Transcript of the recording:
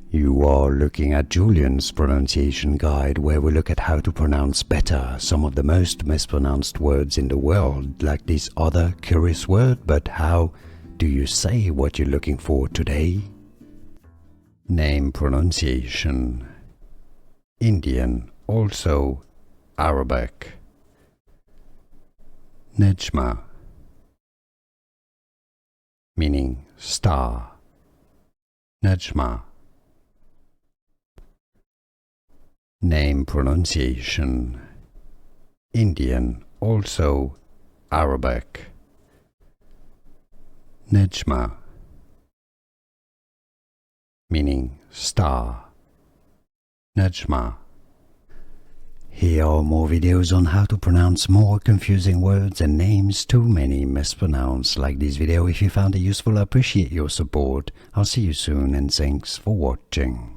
You are looking at Julian's pronunciation guide, where we look at how to pronounce better some of the most mispronounced words in the world, like this other curious word. But how do you say what you're looking for today? Name pronunciation: Indian, also Arabic. Najma, meaning star. Najma. Name pronunciation: Indian, also Arabic. Najma, meaning star. Najma. Here are more videos on how to pronounce more confusing words and names too many mispronounced. Like this video if you found it useful. I appreciate your support. I'll see you soon and thanks for watching.